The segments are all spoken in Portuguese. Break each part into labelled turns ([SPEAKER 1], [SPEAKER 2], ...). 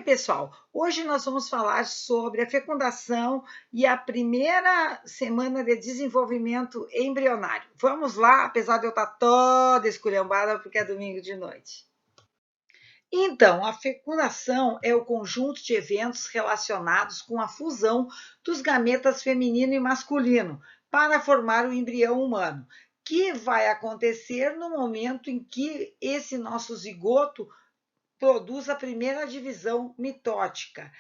[SPEAKER 1] pessoal! Hoje nós vamos falar sobre a fecundação e a primeira semana de desenvolvimento embrionário. Vamos lá, apesar de eu estar toda esculhambada porque é domingo de noite. Então, a fecundação é o conjunto de eventos relacionados com a fusão dos gametas feminino e masculino para formar o embrião humano, que vai acontecer no momento em que esse nosso zigoto produz a primeira divisão mitótica.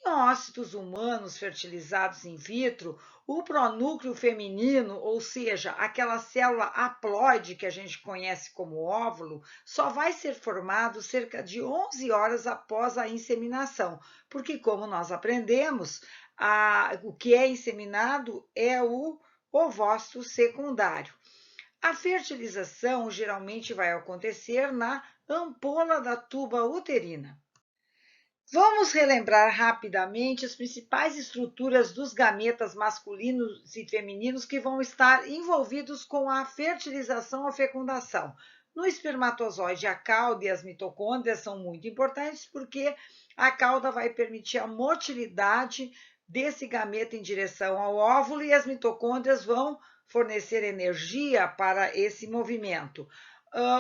[SPEAKER 1] Em ócitos humanos fertilizados in vitro, o pronúcleo feminino, ou seja, aquela célula haploide que a gente conhece como óvulo, só vai ser formado cerca de 11 horas após a inseminação, porque, como nós aprendemos, o que é inseminado é o ovócito secundário. A fertilização geralmente vai acontecer na ampola da tuba uterina. Vamos relembrar rapidamente as principais estruturas dos gametas masculinos e femininos que vão estar envolvidos com a fertilização ou fecundação. No espermatozoide, a cauda e as mitocôndrias são muito importantes porque a cauda vai permitir a motilidade desse gameta em direção ao óvulo e as mitocôndrias vão fornecer energia para esse movimento.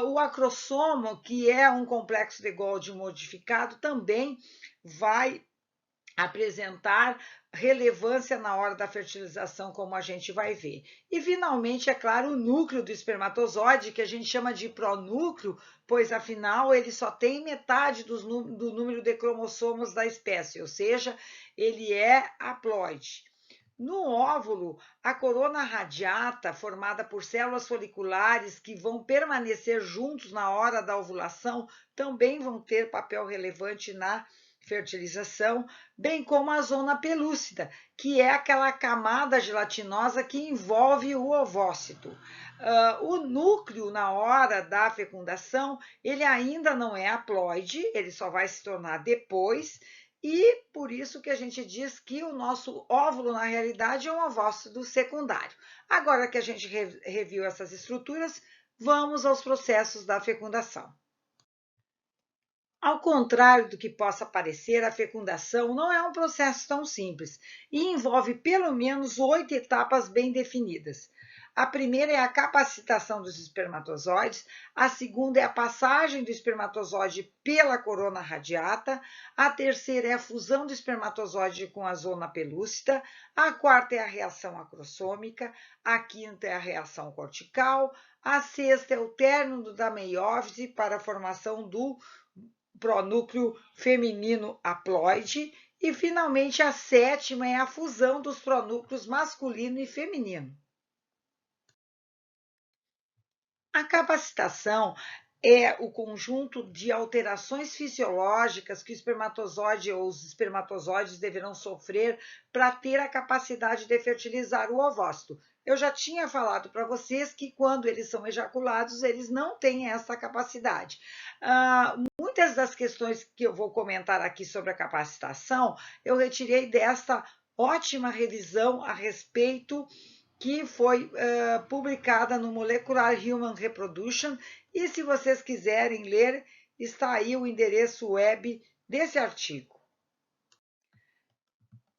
[SPEAKER 1] O acrossomo, que é um complexo de Golgi modificado, também vai apresentar relevância na hora da fertilização, como a gente vai ver. E, finalmente, é claro, o núcleo do espermatozoide, que a gente chama de pronúcleo, pois, afinal, ele só tem metade do número de cromossomos da espécie, ou seja, ele é haploide. No óvulo, a corona radiata, formada por células foliculares que vão permanecer juntos na hora da ovulação, também vão ter papel relevante na fertilização, bem como a zona pelúcida, que é aquela camada gelatinosa que envolve o ovócito. O núcleo, na hora da fecundação, ele ainda não é haploide, ele só vai se tornar depois, e por isso que a gente diz que o nosso óvulo, na realidade, é um ovócito secundário. Agora que a gente reviu essas estruturas, vamos aos processos da fecundação. Ao contrário do que possa parecer, a fecundação não é um processo tão simples e envolve pelo menos 8 etapas bem definidas. A primeira é a capacitação dos espermatozoides, a segunda é a passagem do espermatozoide pela corona radiata, a terceira é a fusão do espermatozoide com a zona pelúcida, a quarta é a reação acrossômica, a quinta é a reação cortical, a sexta é o término da meiófise para a formação do pronúcleo feminino haploide e, finalmente, a sétima é a fusão dos pronúcleos masculino e feminino. A capacitação é o conjunto de alterações fisiológicas que o espermatozoide ou os espermatozoides deverão sofrer para ter a capacidade de fertilizar o ovócito. Eu já tinha falado para vocês que quando eles são ejaculados, eles não têm essa capacidade. Muitas das questões que eu vou comentar aqui sobre a capacitação, eu retirei desta ótima revisão a respeito que foi publicada no Molecular Human Reproduction, e se vocês quiserem ler, está aí o endereço web desse artigo.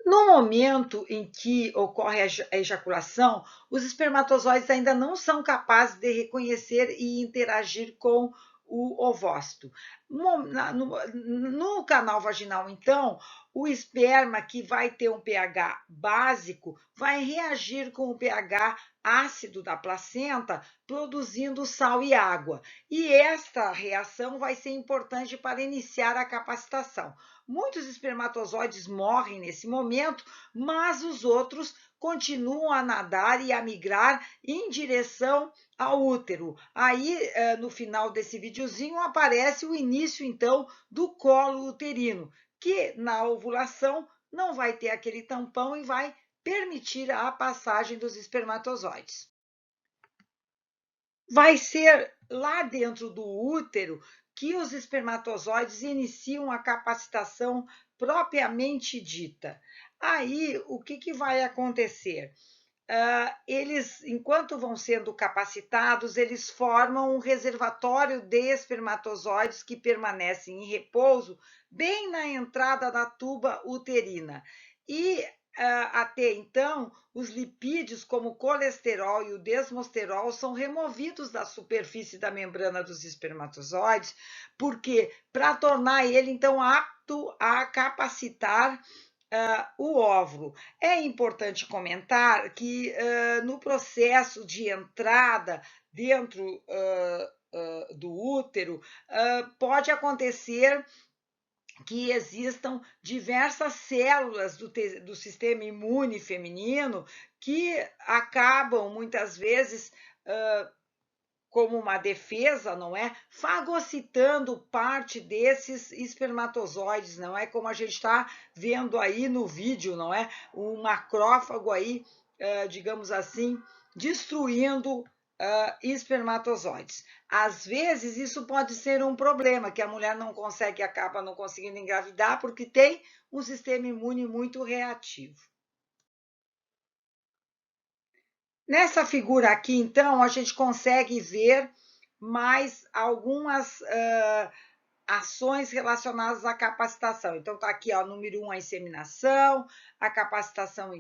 [SPEAKER 1] No momento em que ocorre a ejaculação, os espermatozoides ainda não são capazes de reconhecer e interagir com o ovócito. No canal vaginal, então, o esperma, que vai ter um pH básico, vai reagir com o pH ácido da placenta, produzindo sal e água. E esta reação vai ser importante para iniciar a capacitação. Muitos espermatozoides morrem nesse momento, mas os outros continuam a nadar e a migrar em direção ao útero. Aí, no final desse videozinho, aparece o início, então, do colo uterino, que na ovulação não vai ter aquele tampão e vai permitir a passagem dos espermatozoides. Vai ser lá dentro do útero que os espermatozoides iniciam a capacitação propriamente dita. Aí, o que vai acontecer? eles, enquanto vão sendo capacitados, eles formam um reservatório de espermatozoides que permanecem em repouso bem na entrada da tuba uterina. E até então, os lipídios, como o colesterol e o desmosterol, são removidos da superfície da membrana dos espermatozoides, porque para tornar ele então apto a capacitar o óvulo. É importante comentar que no processo de entrada dentro do útero, pode acontecer que existam diversas células do sistema imune feminino que acabam, muitas vezes, como uma defesa, não é? Fagocitando parte desses espermatozoides, não é? Como a gente está vendo aí no vídeo, não é? Um macrófago aí, digamos assim, destruindo espermatozoides. Às vezes isso pode ser um problema, que a mulher não consegue, acaba não conseguindo engravidar, porque tem um sistema imune muito reativo. Nessa figura aqui, então, a gente consegue ver mais algumas ações relacionadas à capacitação. Então, está aqui, ó, número 1, a inseminação, a capacitação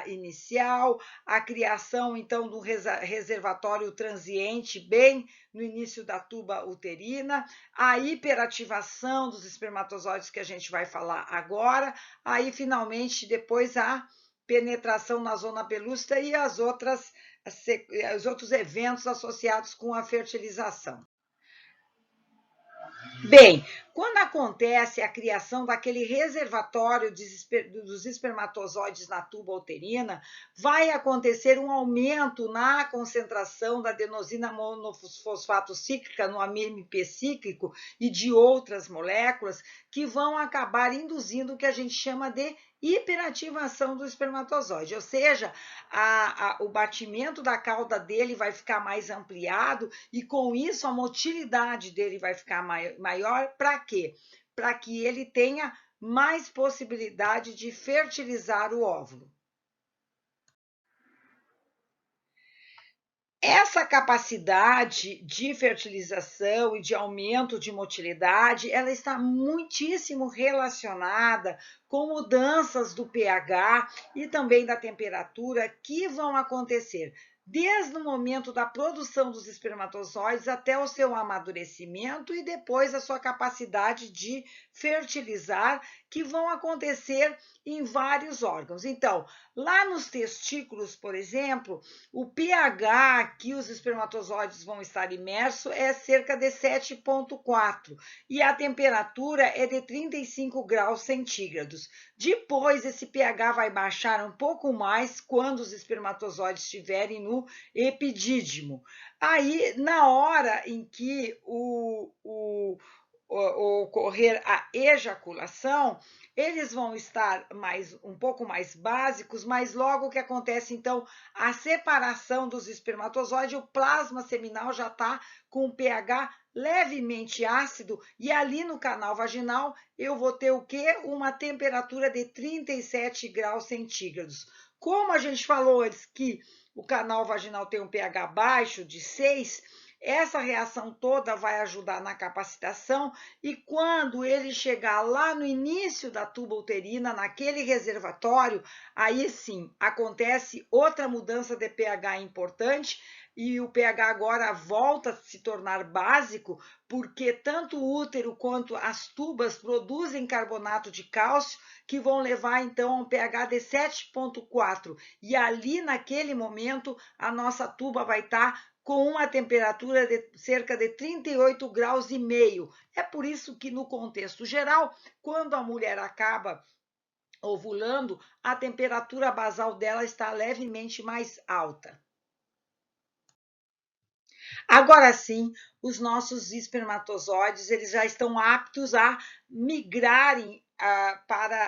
[SPEAKER 1] inicial, a criação, então, do reservatório transiente, bem no início da tuba uterina, a hiperativação dos espermatozoides, que a gente vai falar agora, aí, finalmente, depois a penetração na zona pelúcida e os outros eventos associados com a fertilização. Bem, quando acontece a criação daquele reservatório dos espermatozoides na tuba uterina, vai acontecer um aumento na concentração da adenosina monofosfato cíclica no AMP cíclico e de outras moléculas que vão acabar induzindo o que a gente chama de hiperativação do espermatozoide, ou seja, o batimento da cauda dele vai ficar mais ampliado e com isso a motilidade dele vai ficar maior. Para quê? Para que ele tenha mais possibilidade de fertilizar o óvulo. Essa capacidade de fertilização e de aumento de motilidade, ela está muitíssimo relacionada com mudanças do pH e também da temperatura que vão acontecer desde o momento da produção dos espermatozoides até o seu amadurecimento e depois a sua capacidade de fertilizar, que vão acontecer em vários órgãos. Então, lá nos testículos, por exemplo, o pH que os espermatozoides vão estar imersos é cerca de 7,4 e a temperatura é de 35 graus centígrados. Depois, esse pH vai baixar um pouco mais quando os espermatozoides estiverem no epidídimo. Aí, na hora em que ocorrer a ejaculação, eles vão estar um pouco mais básicos, mas logo que acontece, então, a separação dos espermatozoides, o plasma seminal já está com um pH levemente ácido e ali no canal vaginal eu vou ter o quê? Uma temperatura de 37 graus centígrados. Como a gente falou antes que o canal vaginal tem um pH baixo de 6, essa reação toda vai ajudar na capacitação e quando ele chegar lá no início da tuba uterina, naquele reservatório, aí sim acontece outra mudança de pH importante e o pH agora volta a se tornar básico, porque tanto o útero quanto as tubas produzem carbonato de cálcio, que vão levar então a um pH de 7,4. E ali, naquele momento, a nossa tuba vai estar com uma temperatura de cerca de 38 graus e meio. É por isso que, no contexto geral, quando a mulher acaba ovulando, a temperatura basal dela está levemente mais alta. Agora sim, os nossos espermatozoides eles já estão aptos a migrarem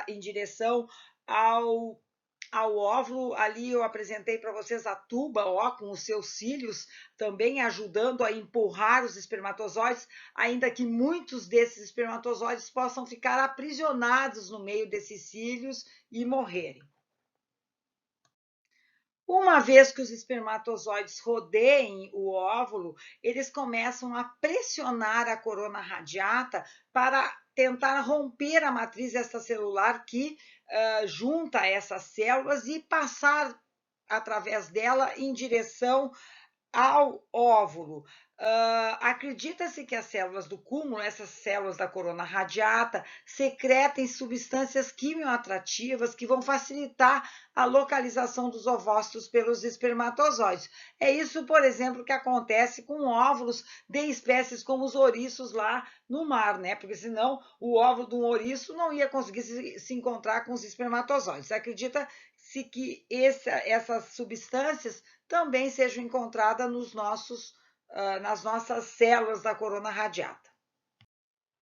[SPEAKER 1] em direção ao óvulo. Ali eu apresentei para vocês a tuba, ó, com os seus cílios, também ajudando a empurrar os espermatozoides, ainda que muitos desses espermatozoides possam ficar aprisionados no meio desses cílios e morrerem. Uma vez que os espermatozoides rodeiem o óvulo, eles começam a pressionar a corona radiata para tentar romper a matriz extracelular que junta essas células e passar através dela em direção ao óvulo. Acredita-se que as células do cúmulo, essas células da corona radiata, secretem substâncias quimioatrativas que vão facilitar a localização dos ovócitos pelos espermatozoides. É isso, por exemplo, que acontece com óvulos de espécies como os ouriços lá no mar, né? Porque senão o óvulo de um ouriço não ia conseguir se encontrar com os espermatozoides. Acredita-se que essas substâncias também sejam encontradas nas nossas células da corona radiata.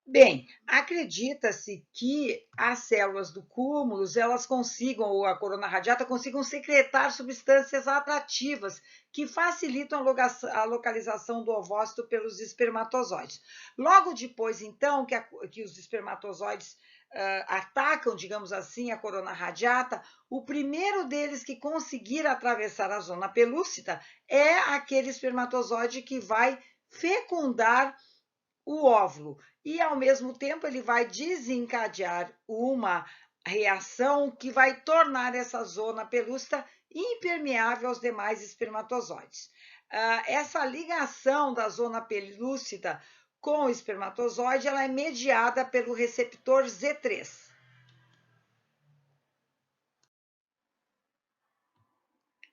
[SPEAKER 1] Bem, acredita-se que as células do cúmulo, elas consigam, ou a corona radiata, consigam secretar substâncias atrativas que facilitam a localização do ovócito pelos espermatozoides. Logo depois, então, que os espermatozoides atacam, digamos assim, a corona radiata, o primeiro deles que conseguir atravessar a zona pelúcida é aquele espermatozoide que vai fecundar o óvulo e, ao mesmo tempo, ele vai desencadear uma reação que vai tornar essa zona pelúcida impermeável aos demais espermatozoides. Essa ligação da zona pelúcida com o espermatozoide ela é mediada pelo receptor Z3.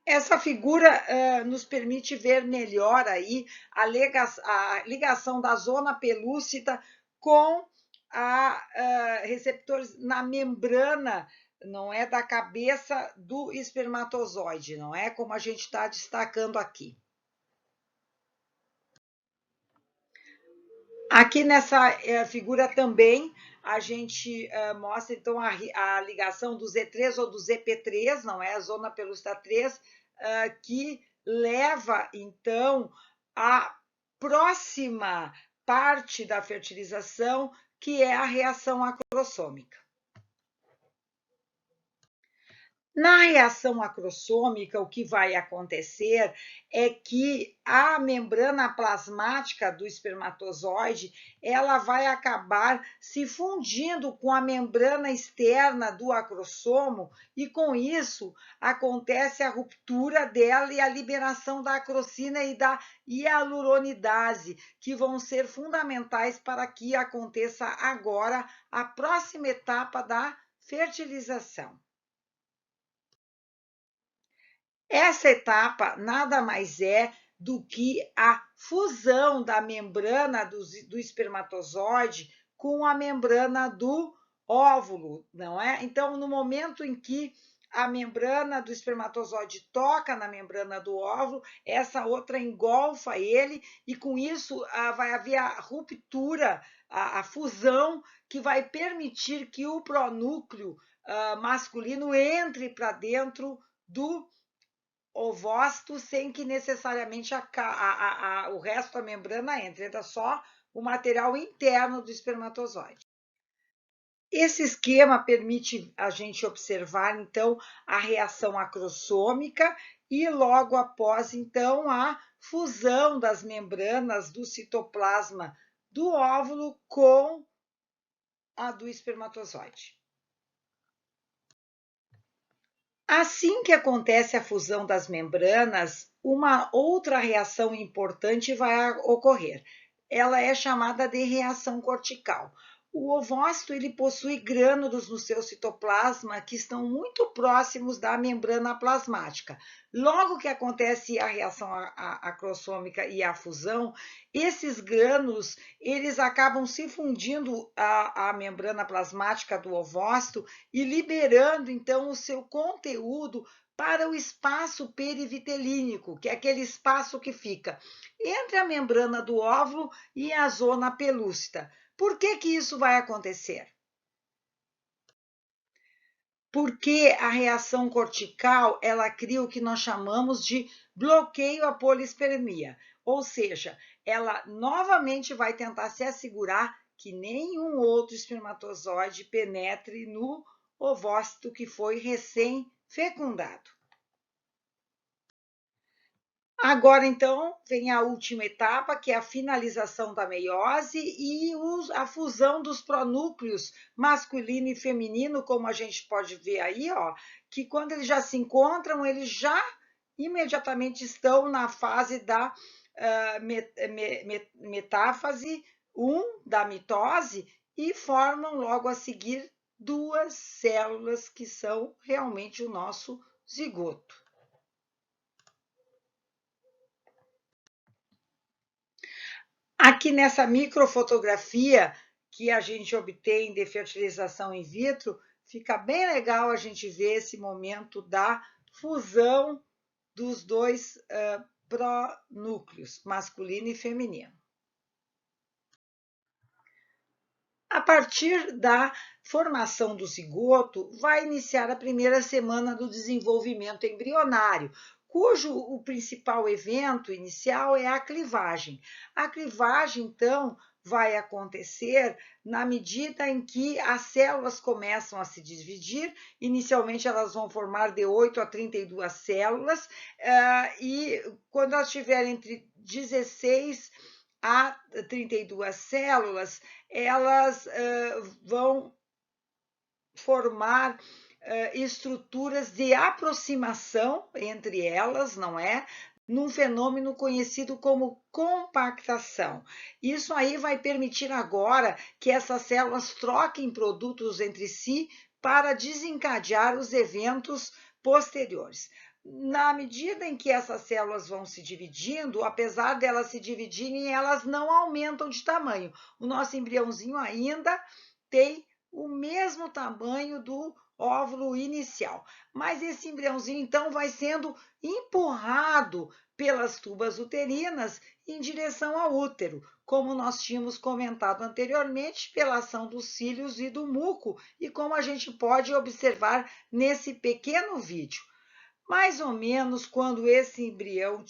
[SPEAKER 1] Essa figura nos permite ver melhor aí a ligação da zona pelúcida com receptores na membrana, não é, da cabeça do espermatozoide, não é como a gente está destacando aqui. Aqui nessa figura também a gente mostra então a ligação do Z3 ou do ZP3, não é? A zona pelúcida 3, que leva então à próxima parte da fertilização, que é a reação acrossômica. Na reação acrossômica, o que vai acontecer é que a membrana plasmática do espermatozoide ela vai acabar se fundindo com a membrana externa do acrossomo e, com isso, acontece a ruptura dela e a liberação da acrocina e da hialuronidase, que vão ser fundamentais para que aconteça agora a próxima etapa da fertilização. Essa etapa nada mais é do que a fusão da membrana do espermatozoide com a membrana do óvulo, não é? Então, no momento em que a membrana do espermatozoide toca na membrana do óvulo, essa outra engolfa ele e, com isso, vai haver a ruptura, a fusão, que vai permitir que o pronúcleo masculino entre para dentro do ovócito sem que necessariamente o resto da membrana entre, entra só o material interno do espermatozoide. Esse esquema permite a gente observar, então, a reação acrossômica e, logo após, então, a fusão das membranas do citoplasma do óvulo com a do espermatozoide. Assim que acontece a fusão das membranas, uma outra reação importante vai ocorrer. Ela é chamada de reação cortical. O ovócito ele possui grânulos no seu citoplasma que estão muito próximos da membrana plasmática. Logo que acontece a reação acrossômica e a fusão, esses grânulos eles acabam se fundindo à membrana plasmática do ovócito e liberando então o seu conteúdo para o espaço perivitelínico, que é aquele espaço que fica entre a membrana do óvulo e a zona pelúcida. Por que isso vai acontecer? Porque a reação cortical, ela cria o que nós chamamos de bloqueio à polispermia, ou seja, ela novamente vai tentar se assegurar que nenhum outro espermatozoide penetre no ovócito que foi recém-fecundado. Agora, então, vem a última etapa, que é a finalização da meiose e a fusão dos pronúcleos masculino e feminino, como a gente pode ver aí, ó, que quando eles já se encontram, eles já imediatamente estão na fase da metáfase 1 da mitose e formam logo a seguir duas células que são realmente o nosso zigoto. Aqui nessa microfotografia que a gente obtém de fertilização in vitro, fica bem legal a gente ver esse momento da fusão dos dois pronúcleos, masculino e feminino. A partir da formação do zigoto, vai iniciar a primeira semana do desenvolvimento embrionário, cujo o principal evento inicial é a clivagem. A clivagem, então, vai acontecer na medida em que as células começam a se dividir. Inicialmente, elas vão formar de 8 a 32 células, e quando elas tiverem entre 16 a 32 células, elas vão formar estruturas de aproximação entre elas, não é? Num fenômeno conhecido como compactação. Isso aí vai permitir agora que essas células troquem produtos entre si para desencadear os eventos posteriores. Na medida em que essas células vão se dividindo, apesar delas se dividirem, elas não aumentam de tamanho. O nosso embriãozinho ainda tem o mesmo tamanho do óvulo inicial. Mas esse embriãozinho, então, vai sendo empurrado pelas tubas uterinas em direção ao útero, como nós tínhamos comentado anteriormente, pela ação dos cílios e do muco, e como a gente pode observar nesse pequeno vídeo. Mais ou menos quando esse embrião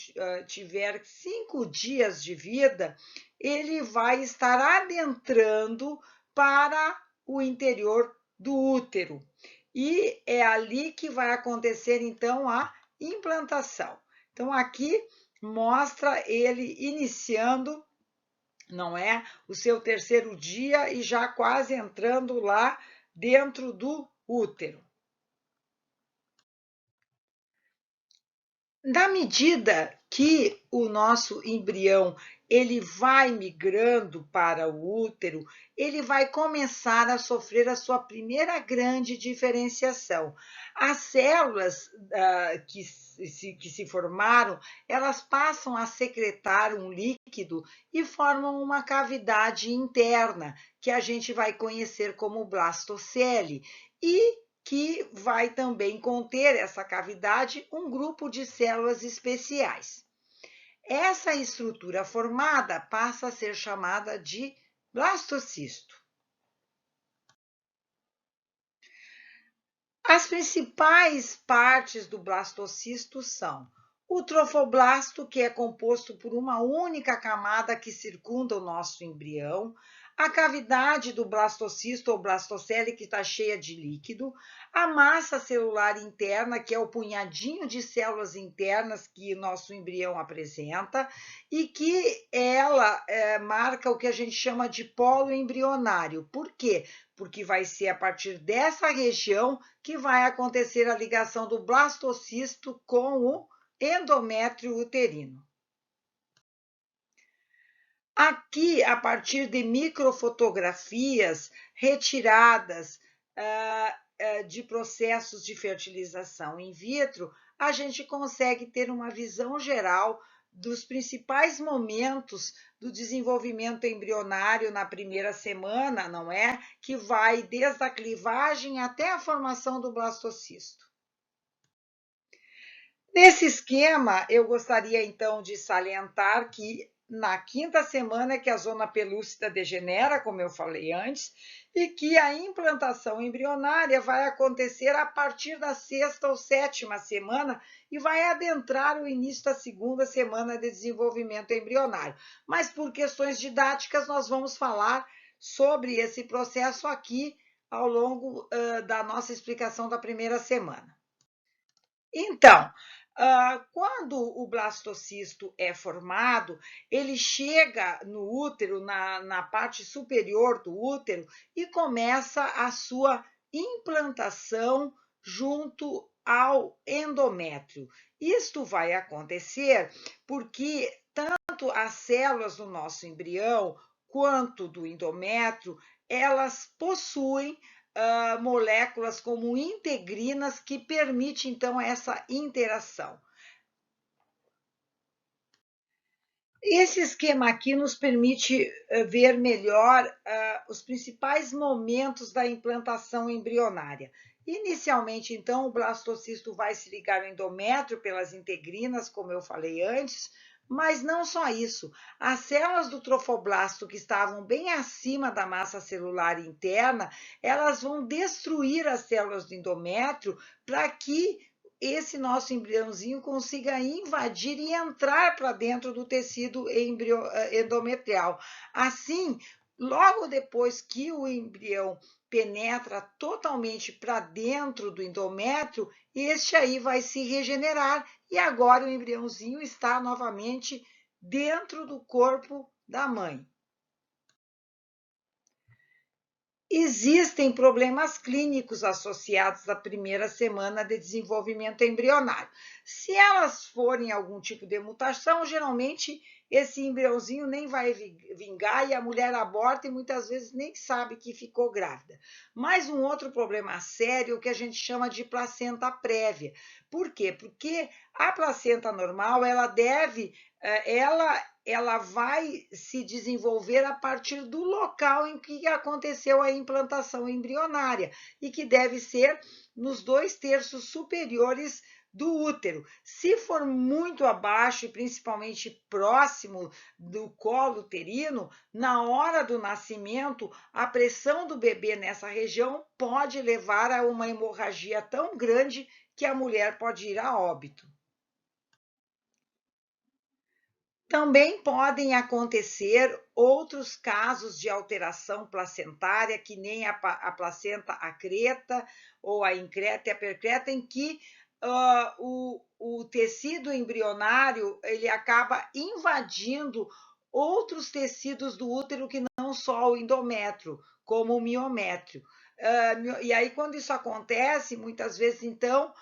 [SPEAKER 1] tiver 5 dias de vida, ele vai estar adentrando para o interior do útero. E é ali que vai acontecer, então, a implantação. Então, aqui mostra ele iniciando, não é? O seu terceiro dia e já quase entrando lá dentro do útero. Na medida que o nosso embrião ele vai migrando para o útero, ele vai começar a sofrer a sua primeira grande diferenciação. As células que se formaram, elas passam a secretar um líquido e formam uma cavidade interna, que a gente vai conhecer como blastocele. E que vai também conter essa cavidade um grupo de células especiais. Essa estrutura formada passa a ser chamada de blastocisto. As principais partes do blastocisto são o trofoblasto, que é composto por uma única camada que circunda o nosso embrião, a cavidade do blastocisto ou blastocele, que está cheia de líquido, a massa celular interna, que é o punhadinho de células internas que nosso embrião apresenta, e que ela marca o que a gente chama de polo embrionário. Por quê? Porque vai ser a partir dessa região que vai acontecer a ligação do blastocisto com o endométrio uterino. Aqui, a partir de microfotografias retiradas de processos de fertilização in vitro, a gente consegue ter uma visão geral dos principais momentos do desenvolvimento embrionário na primeira semana, não é? Que vai desde a clivagem até a formação do blastocisto. Nesse esquema, eu gostaria então de salientar que na quinta semana é que a zona pelúcida degenera, como eu falei antes, e que a implantação embrionária vai acontecer a partir da sexta ou sétima semana e vai adentrar o início da segunda semana de desenvolvimento embrionário. Mas por questões didáticas, nós vamos falar sobre esse processo aqui ao longo da nossa explicação da primeira semana. Então, Quando o blastocisto é formado, ele chega no útero, na parte superior do útero, e começa a sua implantação junto ao endométrio. Isto vai acontecer porque tanto as células do nosso embrião quanto do endométrio, elas possuem moléculas como integrinas que permitem, então, essa interação. Esse esquema aqui nos permite ver melhor os principais momentos da implantação embrionária. Inicialmente, então, o blastocisto vai se ligar ao endométrio pelas integrinas, como eu falei antes, mas não só isso. As células do trofoblasto que estavam bem acima da massa celular interna, elas vão destruir as células do endométrio para que esse nosso embriãozinho consiga invadir e entrar para dentro do tecido endometrial. Assim, logo depois que o embrião penetra totalmente para dentro do endométrio, este aí vai se regenerar e agora o embriãozinho está novamente dentro do corpo da mãe. Existem problemas clínicos associados à primeira semana de desenvolvimento embrionário. Se elas forem algum tipo de mutação, geralmente esse embriãozinho nem vai vingar e a mulher aborta e muitas vezes nem sabe que ficou grávida. Mas um outro problema sério que a gente chama de placenta prévia. Por quê? Porque a placenta normal, ela vai se desenvolver a partir do local em que aconteceu a implantação embrionária e que deve ser nos 2/3 superiores do útero. Se for muito abaixo e principalmente próximo do colo uterino, na hora do nascimento, a pressão do bebê nessa região pode levar a uma hemorragia tão grande que a mulher pode ir a óbito. Também podem acontecer outros casos de alteração placentária, que nem a placenta acreta ou a increta e a percreta, em que o tecido embrionário ele acaba invadindo outros tecidos do útero que não só o endométrio, como o miométrio. E aí, quando isso acontece, muitas vezes, então,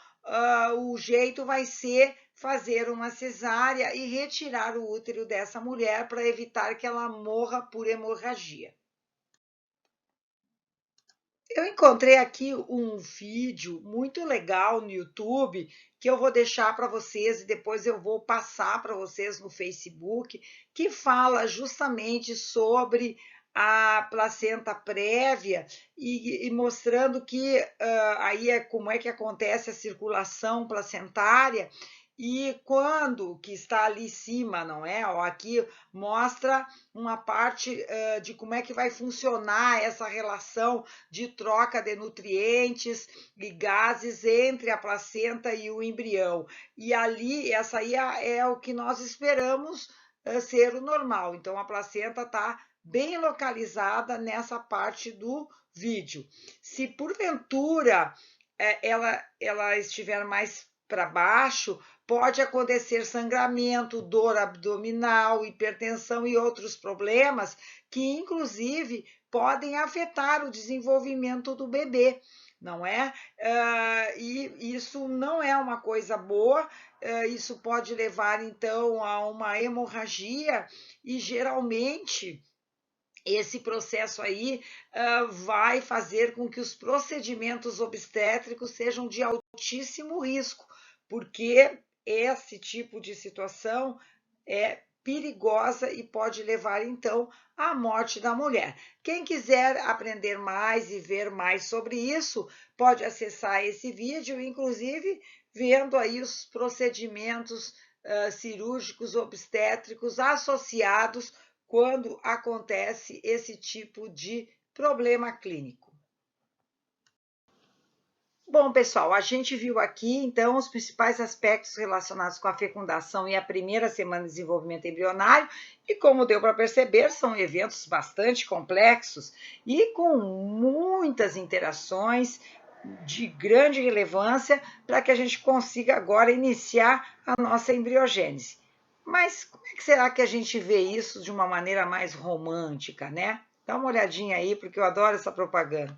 [SPEAKER 1] o jeito vai ser fazer uma cesárea e retirar o útero dessa mulher para evitar que ela morra por hemorragia. Eu encontrei aqui um vídeo muito legal no YouTube que eu vou deixar para vocês e depois eu vou passar para vocês no Facebook, que fala justamente sobre a placenta prévia e mostrando que aí é como é que acontece a circulação placentária e quando que está ali em cima, não é? Ó, aqui mostra uma parte de como é que vai funcionar essa relação de troca de nutrientes e gases entre a placenta e o embrião. E ali, essa aí é o que nós esperamos ser o normal. Então, a placenta está bem localizada nessa parte do vídeo. Se porventura ela estiver mais para baixo, pode acontecer sangramento, dor abdominal, hipertensão e outros problemas que, inclusive, podem afetar o desenvolvimento do bebê, não é? E isso não é uma coisa boa, isso pode levar, então, a uma hemorragia e, geralmente, esse processo aí vai fazer com que os procedimentos obstétricos sejam de altíssimo risco, porque esse tipo de situação é perigosa e pode levar, então, à morte da mulher. Quem quiser aprender mais e ver mais sobre isso, pode acessar esse vídeo, inclusive vendo aí os procedimentos cirúrgicos obstétricos associados quando acontece esse tipo de problema clínico. Bom, pessoal, a gente viu aqui, então, os principais aspectos relacionados com a fecundação e a primeira semana de desenvolvimento embrionário, e como deu para perceber, são eventos bastante complexos e com muitas interações de grande relevância para que a gente consiga agora iniciar a nossa embriogênese. Mas como é que será que a gente vê isso de uma maneira mais romântica, né? Dá uma olhadinha aí, porque eu adoro essa propaganda.